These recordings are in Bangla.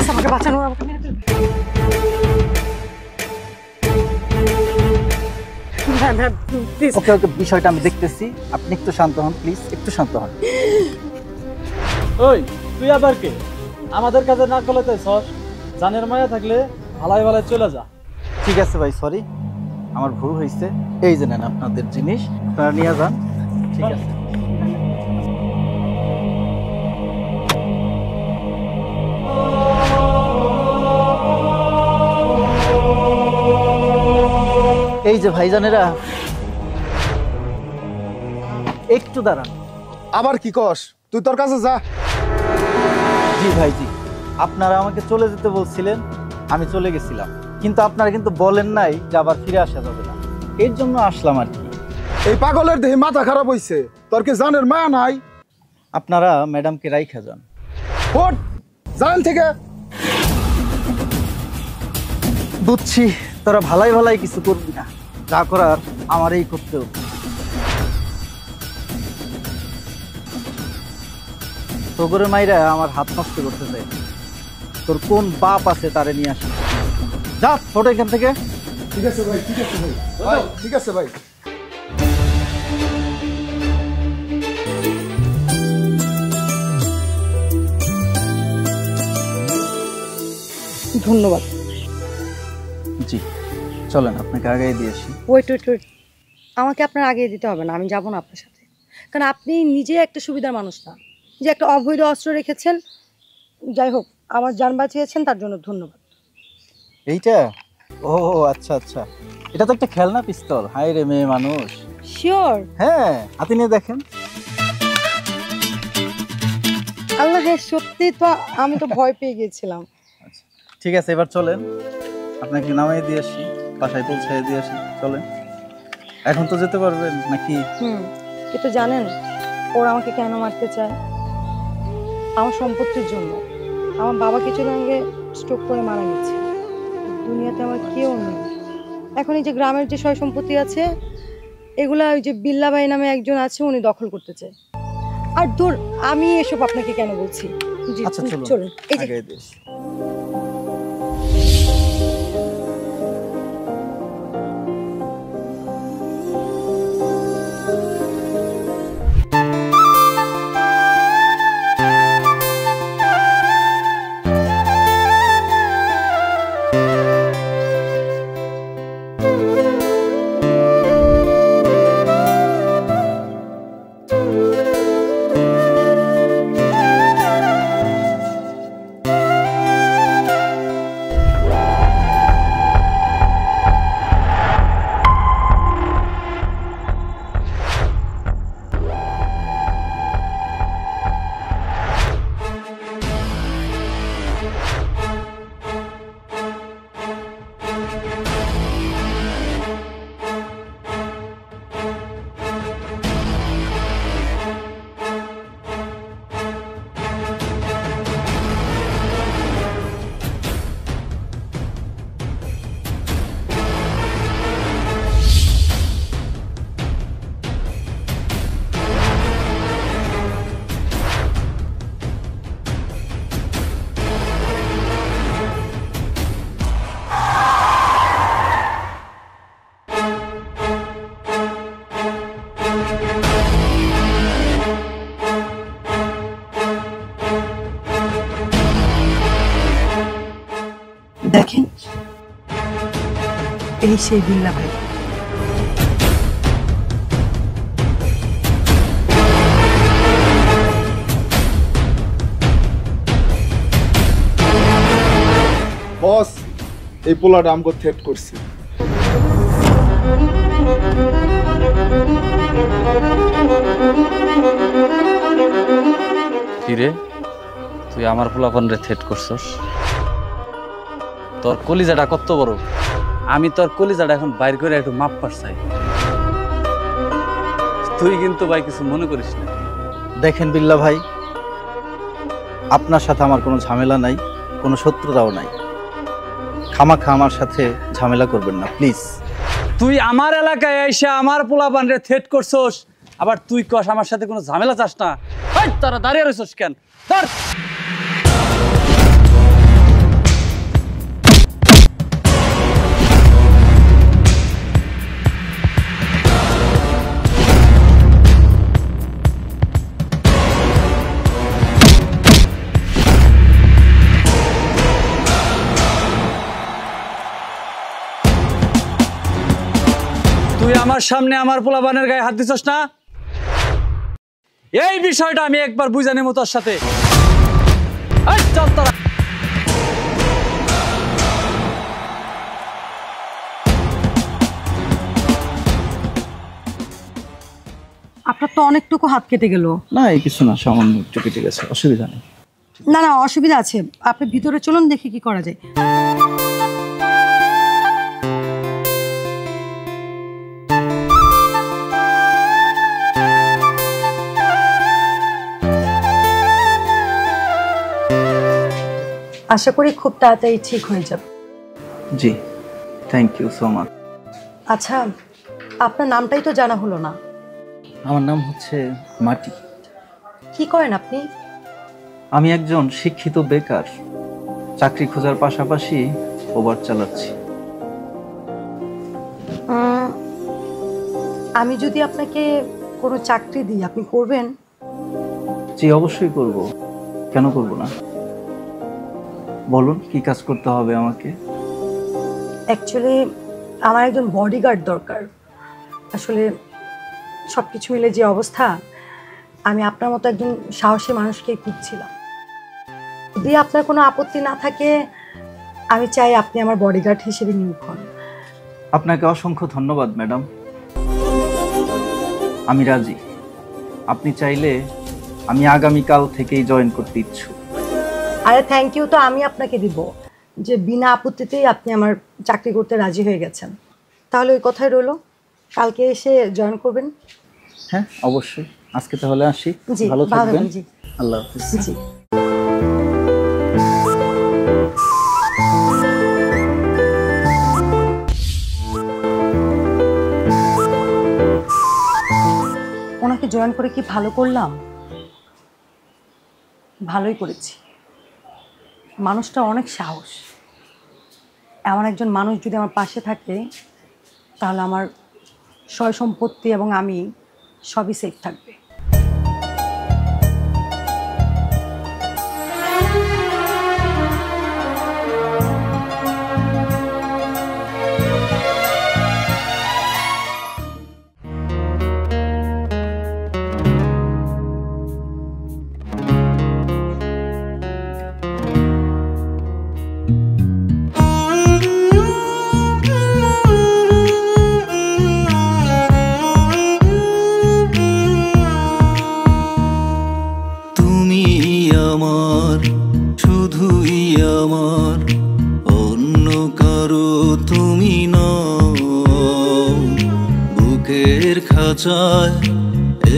প্লিজ আমাকে বাঁচানো, আমাকে মেরে ফেলবে। না প্লিজ। ওকে ওকে, বিষয়টা আমি দেখতেছি, আপনি একটু শান্ত হন প্লিজ, একটু শান্ত হন। ওই তুই আবার কে? আমাদের কাছে না করলে তাই সস, জানের মায়া থাকলে ভালাই ভালাই চলে যা। ঠিক আছে ভাই, সরি, আমার ভুল হয়েছে। এই যে নেন আপনাদের জিনিস, আপনারা নিয়ে যান। ঠিক আছে। এই যে ভাইজানেরা, একটু দাঁড়ান। আবার কি কস? তুই তোর কাছে যা। জি ভাইজি, আপনারা আমাকে চলে যেতে বলছিলেন, আমি চলে গেছিলাম, কিন্তু আপনারা কিন্তু বলেন নাই যে আবার ফিরে আসা যাবে না, এর জন্য আসলাম আর কি। এই পাগলের দেহে মাথা খারাপ হইছে, তোর কি জানের মায়া নাই? আপনারা ম্যাডামকে রাইখা যান। ফোট জান থেকে। বুঝছি তোরা ভালাই ভালাই কিছু করবি না, যা করার আমারই করতে হবে। তোগরে মাইরা আমার হাত নষ্ট করতে চাই, তোর কোন বাপ আছে তারে নিয়ে আসি। যা ফটো এখান থেকে। ঠিক আছে ভাই, ঠিক আছে ভাই, ভাই ঠিক আছে ভাই। ধন্যবাদ। জি চলেন, আপনাকে আগে দিয়েছি। ওয়েট ওয়েট ওয়েট, আমাকে আপনার আগে দিতে হবে না, আমি যাব না আপনার সাথে, কারণ আপনি নিজে একটা সুবিধার মানুষ না, যে একটা অবৈধ অস্ত্র রেখেছেন। যাই হোক, আমার জান বাঁচিয়েছেন, তার জন্য ধন্যবাদ। এইটা? ও আচ্ছা আচ্ছা, এটা তো একটা খেলনা পিস্তল। হাই রে মেয়ে মানুষ। শিওর? হ্যাঁ, হাতে নিয়ে দেখেন। আল্লাহ, হ্যাঁ সত্যি তো, আমি তো ভয় পেয়ে গিয়েছিলাম। ঠিক আছে, এবার চলেন, আপনাকে নামাই দিয়ে আসি, বাসায় পৌঁছাই দিয়ে আসি। চলেন, এখন তো যেতে পারবেন নাকি? কিন্তু জানেন ওরা আমাকে কেন মারতে চায়? আমার সম্পত্তির জন্য। আমার বাবা কিছুদিন আগে স্ট্রোক করে মারা গেছে, দুনিয়াতে আমার কেউ নেই। এখন এই যে গ্রামের যে সয় সম্পত্তি আছে, এগুলা ওই যে বিল্লা ভাই নামে একজন আছে, উনি দখল করতে চায়। আর দূর, আমি এসব আপনাকে কেন বলছি। জি আচ্ছা চলুন, এই যে আগে দিয়ে আসি। দেখেন, এই সেই বিল্লা ভাই। বস, এই পোলাটা আমাকে থ্রেট করছে। কিরে, তুই আমার পোলাপানরে থ্রেট করছস? তোর কলিজাটা কত বড়! আমি তোর কলিজাটা এখন বাইর করে একটু মাপ পাস চাই। তুই কিন্তু ভাই কিছু মনে করিস না। দেখেন বিল্লা ভাই, আপনার সাথে আমার কোনো ঝামেলা নাই, কোনো শত্রুতাও নাই। খামাখা আমার সাথে ঝামেলা করবেন না প্লিজ। তুই আমার এলাকায় এসে আমার পোলাপানরে থ্রেট করছস, আবার তুই কস আমার সাথে কোনো ঝামেলা চাস না? তারা দাঁড়িয়ে রইছস কেন? ধর! আমার সামনে আমার পোলাপানের গায়ে হাত দিছস না? এই বিষয়টা আমি একবার বুঝে নেব তোর সাথে। এই চল তোরা। আপনার তো অনেকটুকু হাত কেটে গেল। না এই কিছু না, সামান্য একটু কেটে গেছে, অসুবিধা নেই। না না, অসুবিধা আছে, আপনি ভিতরে চলুন, দেখি কি করা যায়। আশা করি খুব তাড়াতাড়ি ঠিক হয়ে যাবে। জি, থ্যাংক ইউ সো মাচ। আচ্ছা, আপনার নামটাই তো জানা হলো না। আমার নাম হচ্ছে মাটি। কি করেন আপনি? আমি একজন শিক্ষিত বেকার, চাকরি খোঁজার পাশাপাশি ওভার চালাচ্ছি। আমি যদি আপনাকে কোনো চাকরি দিই, আপনি করবেন? জি অবশ্যই করব, কেন করব না। বলুন কি কাজ করতে হবে আমাকে? অ্যাকচুয়ালি আমার একজন বডিগার্ড দরকার। আসলে সব কিছু মিলে যে অবস্থা, আমি আপনার মতো একজন সাহসী মানুষকে খুঁজছিলাম। যদি আপনার কোনো আপত্তি না থাকে, আমি চাই আপনি আমার বডিগার্ড হিসেবে নিয়োগ হন। আপনাকে অসংখ্য ধন্যবাদ ম্যাডাম, আমি রাজি। আপনি চাইলে আমি আগামীকাল থেকেই জয়েন করতে ইচ্ছুক। আরে থ্যাংক ইউ তো আমি আপনাকে দিব, যে বিনা আপত্তিতেই আপনি আমার চাকরি করতে রাজি হয়ে গেছেন। তাহলে ওই কথাই রইলো, কালকে এসে জয়েন করবেন। হ্যাঁ অবশ্যই, আজকে তাহলে আসি। জি, ভালো থাকবেন। জি আল্লাহ হাফেজ। জি। ওনাকে জয়েন করে কি ভালো করলাম? ভালোই করেছি। মানুষটা অনেক সাহস। এমন একজন মানুষ যদি আমার পাশে থাকে, তাহলে আমার সয় সম্পত্তি এবং আমি সবই সেফ থাকবে।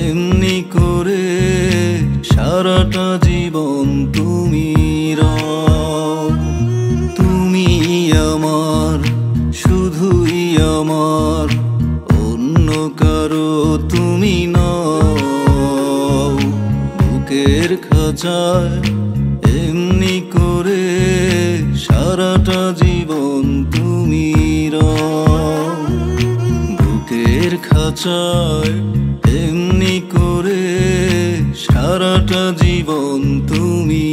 এমনি করে সারাটা জীবন তুমি তুমি আমার, শুধুই আমার, অন্য কারো তুমি নও। বুকের খাঁচায় এমনি করে সারাটা জীবন তুমি বুকের খাঁচায় এমনি করে সারাটা জীবন তুমি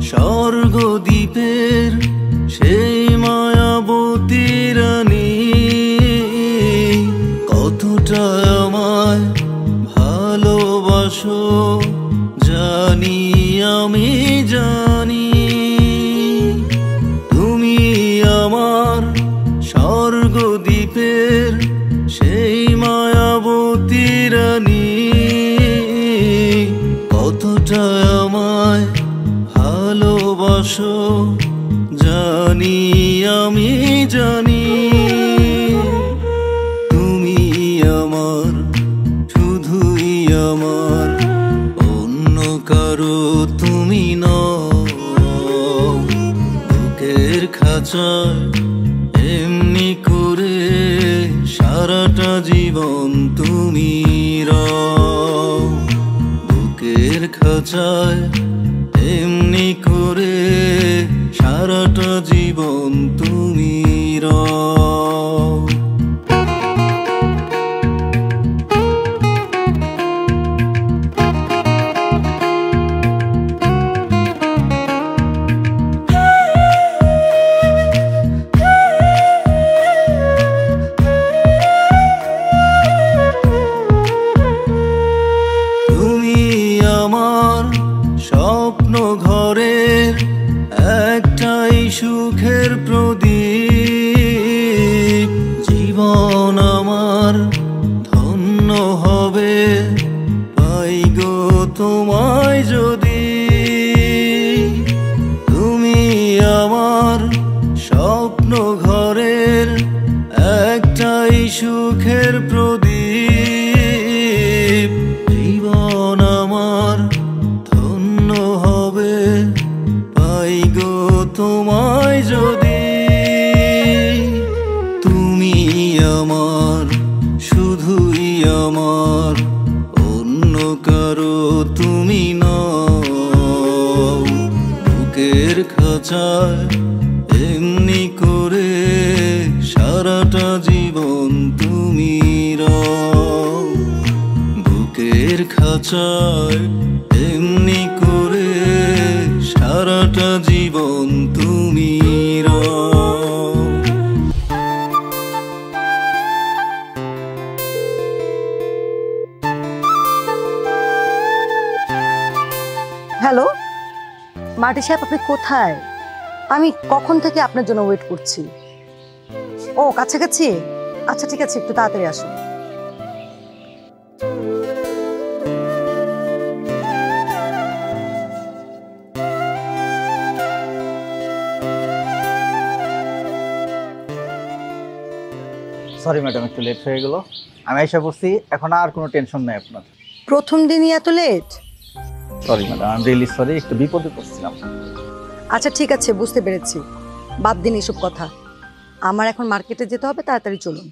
স্বর্গদ্বীপের সেই মায়াবতী রানী, কতটা আমায় ভালোবাসো জানি, আমি জানি। তুমি আমার স্বর্গদ্বীপের সেই মায়াবতী রানী, কতটা আমায় ভালোবাসো জানি, আমি জানি। তুমি আমার, শুধুই আমার, অন্য কারো তুমি নও। বুকের খাঁচায় এমনি করে সারাটা জীবন তুমি বুকের খাঁচায় নীরব। তুমি আমার স্বপ্ন ঘরের একটাই সুখের প্রদীপ। জীবন আমার ধন্য হবে পাই গো তোমায় যদি। তুমি আমার স্বপ্ন ঘরের একটাই সুখের প্রদীপ। জীবন আমার ধন্য হবে পাই গো তোমায় যদি। তুমি আমার শুধুই আমার, অন্য কারো তুমি নও। বুকের খাঁচায় এমনি করে সারাটা জীবন তুমি রও। বুকের খাঁচায় এমনি করে সারাটা জীবন তুমি রও। হ্যালো মাটি সাহেব, আপনি কোথায়? আমি কখন থেকে আপনার জন্য ওয়েট করছি। ও কাছাকাছি? আচ্ছা ঠিক আছে, একটু তাড়াতাড়ি আসুন। সরি ম্যাডাম, একটু লেট হয়ে গেল। আমি এসে পড়ছি, এখন আর কোনো টেনশন নেই আপনার। প্রথম দিনই এত লেট? সরি ম্যাডাম, আমি রিয়েলি সরি, একটু বিপদে পড়ছিলাম। আচ্ছা ঠিক আছে, বুঝতে পেরেছি। বাদ দিন এসব কথা। আমার এখন মার্কেটে যেতে হবে, তাড়াতাড়ি চলুন।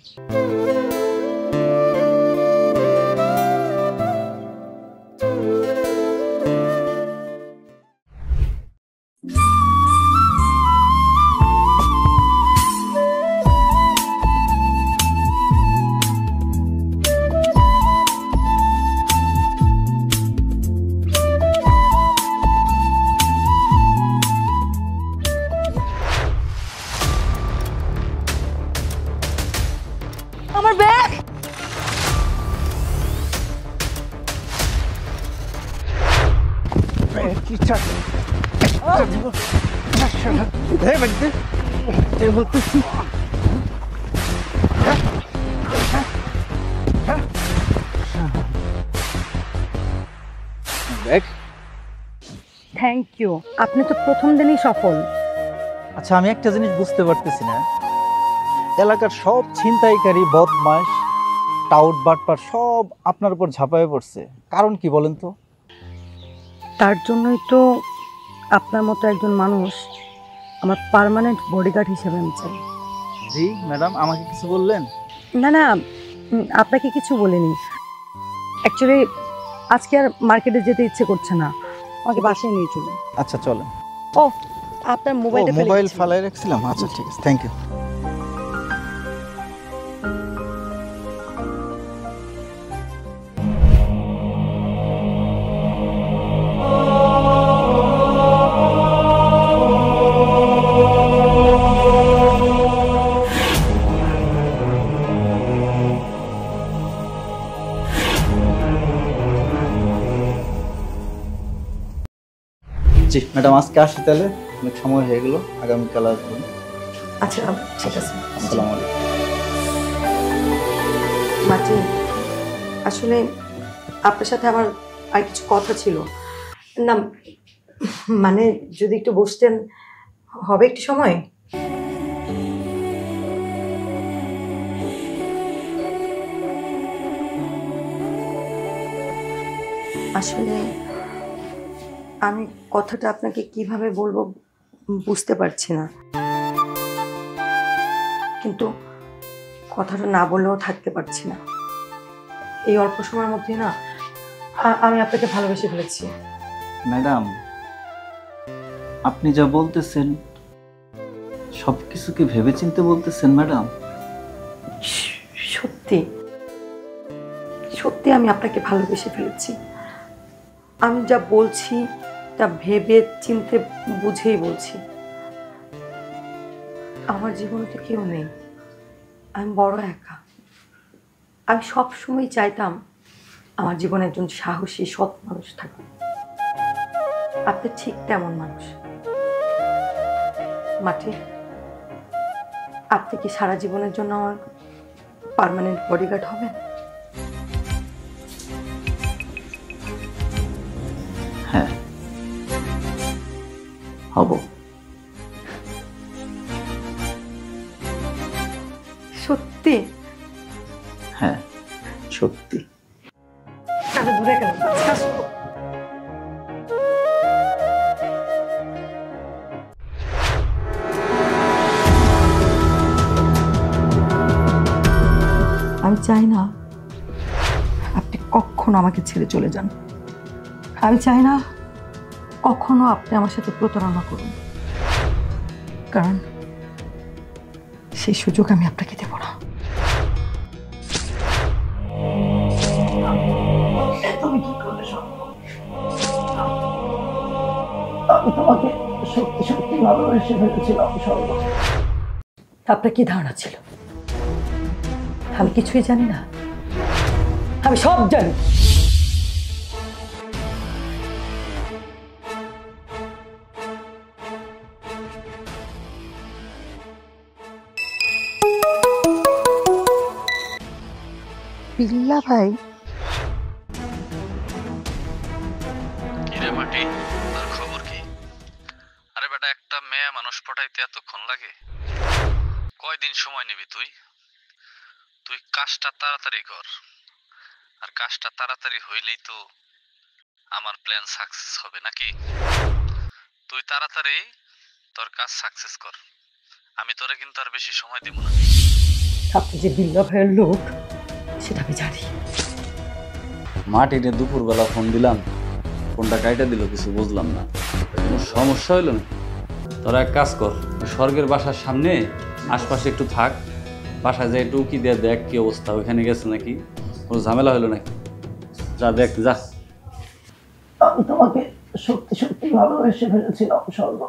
আমার ব্যাগ! ব্যাগ? থ্যাংক ইউ, আপনি তো প্রথম দিনই সফল। আচ্ছা, আমি একটা জিনিস বুঝতে পারতেছি না, এলাকার সব ছিনতাইকারী, বদমাশ, টাউট, বাটপার সব আপনার উপর ঝাঁপায়ে পড়ছে, কারণ কি বলেন তো? তার জন্যই তো আপনার মতো একজন মানুষ আমার পার্মানেন্ট বডিগার্ড হিসেবে আমি চাই। জি ম্যাডাম, আমাকে কিছু বললেন? না না, আপনাকে কিছু বলিনি। অ্যাকচুয়ালি আজকে আর মার্কেটে যেতে ইচ্ছে করছে না, আমাকে বাসায় নিয়ে চলুন। আচ্ছা চলেন। ও আপনার মোবাইলটা মোবাইল ফালাই রাখছিলাম। আচ্ছা ঠিক আছে, থ্যাংক ইউ। জি ম্যাডাম, আজকে আসি তাহলে, অনেক সময় হয়ে গেল, আগামীকাল আসবেন। আচ্ছা ঠিক আছে। আসসালামু আলাইকুম। মাটি, আসলে আপনার সাথে আমার আর কিছু কথা ছিল না, মানে যদি একটু বসতেন, হবে একটু সময়? আসলে আমি কথাটা আপনাকে কিভাবে বলবো বুঝতে পারছি না, কিন্তু কথাটা না বলেও থাকতে পারছি না। এই অল্প সময়ের মধ্যে না আমি আপনাকে ভালোবেসে ফেলেছি। ম্যাডাম, আপনি যা বলতেছেন সবকিছু কি ভেবেচিন্তে বলতেছেন ম্যাডাম? সত্যি সত্যি আমি আপনাকে ভালোবেসে ফেলেছি। আমি যা বলছি তা ভেবে চিন্তে বুঝেই বলছি। আমার জীবনে তো কেউ নেই, আমি বড় একা। আমি সবসময় চাইতাম আমার জীবনে একজন সাহসী সৎ মানুষ থাকুক। আপনি ঠিক তেমন মানুষ। মাটি, আপনি কি সারা জীবনের জন্য আমার পার্মানেন্ট বডিগার্ড হবেন? হ্যাঁ, হব। সত্যি? হ্যাঁ, সত্যি। তাহলে দূরে কেন? আমি চাই না আপনি কখনো আমাকে ছেড়ে চলে যান। আমি চাই না কখনো আপনি আমার সাথে প্রতারণা করুন, কারণ সেই সুযোগ আমি আপনাকে দেব না। তুমি কি করলে সম্ভব? আমি তোমাকে সত্যি সত্যি ভালোবেসে ফেলেছিলাম সর্ব। আপনার কি ধারণা ছিল আমি কিছুই জানি না? আমি সব জানি। বিল্লা ভাই, কিরে মাটি, তোর খবর কি? আরে বেটা, একটা মেয়ে মানুষ পটাইতে এতক্ষণ লাগে? কয়দিন সময় নিবি তুই? তুই কাজটা তাড়াতাড়ি কর, আর কাজটা তাড়াতাড়ি হইলেই তো আমার প্ল্যান সাকসেস হবে নাকি? তুই তাড়াতাড়ি তোর কাজ সাকসেস কর, আমি তোরে কিন্তু আর বেশি সময় দিব না। আপনি যে বিল্লা ভাইয়ের লোক সেটা আমি জানি। মাটিতে দুপুরবেলা ফোন দিলাম, ফোনটা কাইটা দিল, কিছু বুঝলাম না। কোনো সমস্যা হইল না? তোরা এক কাজ কর, স্বর্গের বাসার সামনে আশপাশে একটু থাক, বাসায় যাই একটু কি দিয়ে দেখ কি অবস্থা, ওইখানে গেছে নাকি, কোনো ঝামেলা হইলো নাকি, যা দেখ যা। আমি তোমাকে সত্যি সত্যি ভালোবেসে ফেলেছিলাম সর্ব।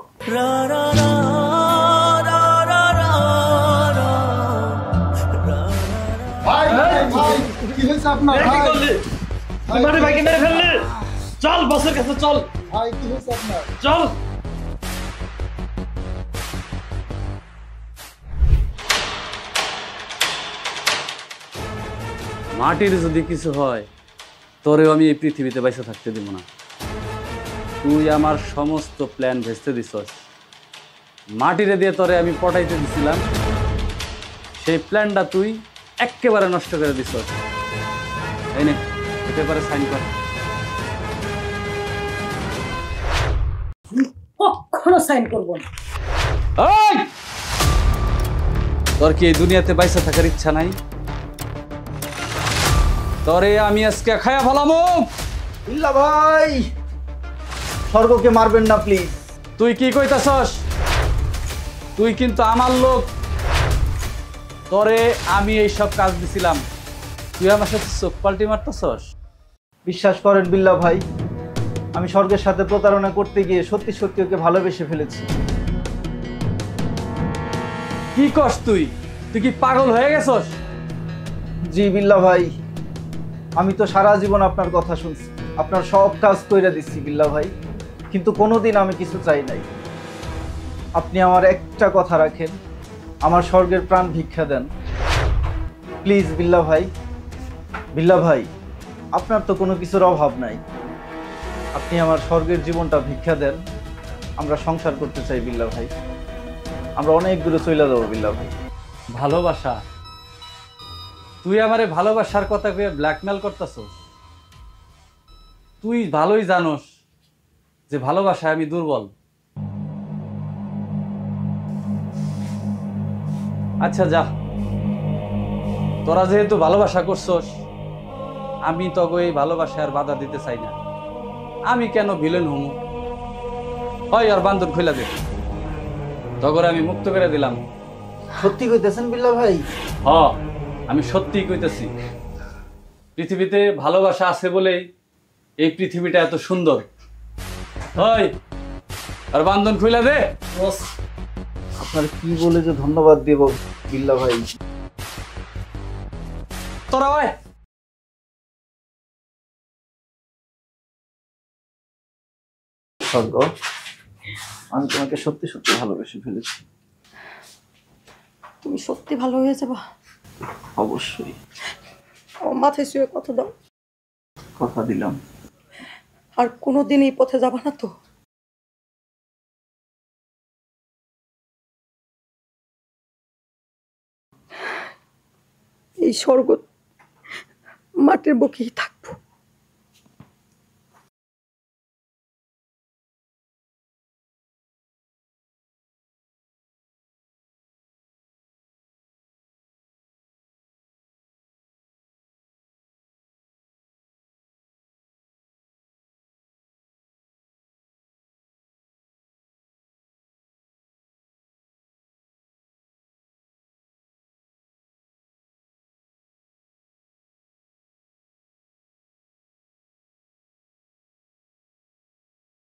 ভাই ভাই কি হয়েছে আপনার? ভাই মাটি ভাইকে মেরে ফেললি? চল বসের কাছে চল, ভাই কি হয়েছে আপনার? চল। মাটির যদি কিছু হয় তোরেও আমি এই পৃথিবীতে বাইসে থাকতে দিব না। তুই আমার সমস্ত প্ল্যান ভেস্তে দিছস, মাটিরে দিয়ে তোরে আমি পটাইতে দিছিলাম, সেই প্ল্যানটা তুই একেবারে নষ্ট করে দিছস। এই নে, এই পেপারে সাইন কর। কখনো সাইন করবো না। এই! তোর কি এই দুনিয়াতে বাইসে থাকার ইচ্ছা নাই? তোরে আমি আজকে খায়া ফেলামো। বিল্লা ভাই, স্বর্গকে মারবেন না প্লিজ। তুই কি কইতাছস? তুই কিন্তু আমার লোক, তোরে আমি এই সব কাজ দিছিলাম, তুই আমার সাথে চোখ পাল্টি মারতেছস? বিশ্বাস করেন বিল্লা ভাই, আমি স্বর্গের সাথে প্রতারণা করতে গিয়ে সত্যি সত্যি ওকে ভালোবেসে ফেলেছি। কি কস তুই? তুই কি পাগল হয়ে গেছস? জি বিল্লা ভাই, আমি তো সারা জীবন আপনার কথা শুনছি, আপনার সব কাজ কইরা দিচ্ছি বিল্লা ভাই, কিন্তু কোনোদিন আমি কিছু চাই নাই। আপনি আমার একটা কথা রাখেন, আমার স্বর্গের প্রাণ ভিক্ষা দেন প্লিজ বিল্লা ভাই। বিল্লা ভাই, আপনার তো কোনো কিছুর অভাব নাই, আপনি আমার স্বর্গের জীবনটা ভিক্ষা দেন, আমরা সংসার করতে চাই বিল্লা ভাই, আমরা অনেক দূরে চলে যাবো বিল্লা ভাই। ভালোবাসা? তুই আমারে ভালোবাসার কথা কয়ে ব্ল্যাকমেল করতেছস? তুই ভালোই জানোস যে ভালোবাসায় আমি দুর্বল। আচ্ছা যা, তোরা যেহেতু ভালোবাসা করছস, আমি তোকে এই ভালোবাসায় আর বাধা দিতে চাই না। আমি কেন ভিলেন হমু? হয় আর বান্ধব খুলে দে। তখন আমি মুক্ত করে দিলাম। সত্যি কইতেছেন বিল্লাহ ভাই? হ, আমি সত্যিই কইতেছি। পৃথিবীতে ভালোবাসা আছে বলেই এই পৃথিবীটা এত সুন্দর। ওই আর বান্ধন খুইলা দে। আপনার কি বলে যে ধন্যবাদ দেব বিল্লাহ ভাই। তোরা ভাই স্বর্গ, আমি তোমাকে সত্যি সত্যি ভালোবেসে ফেলেছি। তুমি সত্যি ভালো হয়ে যাবা? অবশ্যই। আমার মাথায় শুয়ে কথা দাও। কথা দিলাম। আর কোনোদিন এই পথে যাবা না তো? এই স্বর্গ মাটির বুকেই থাক।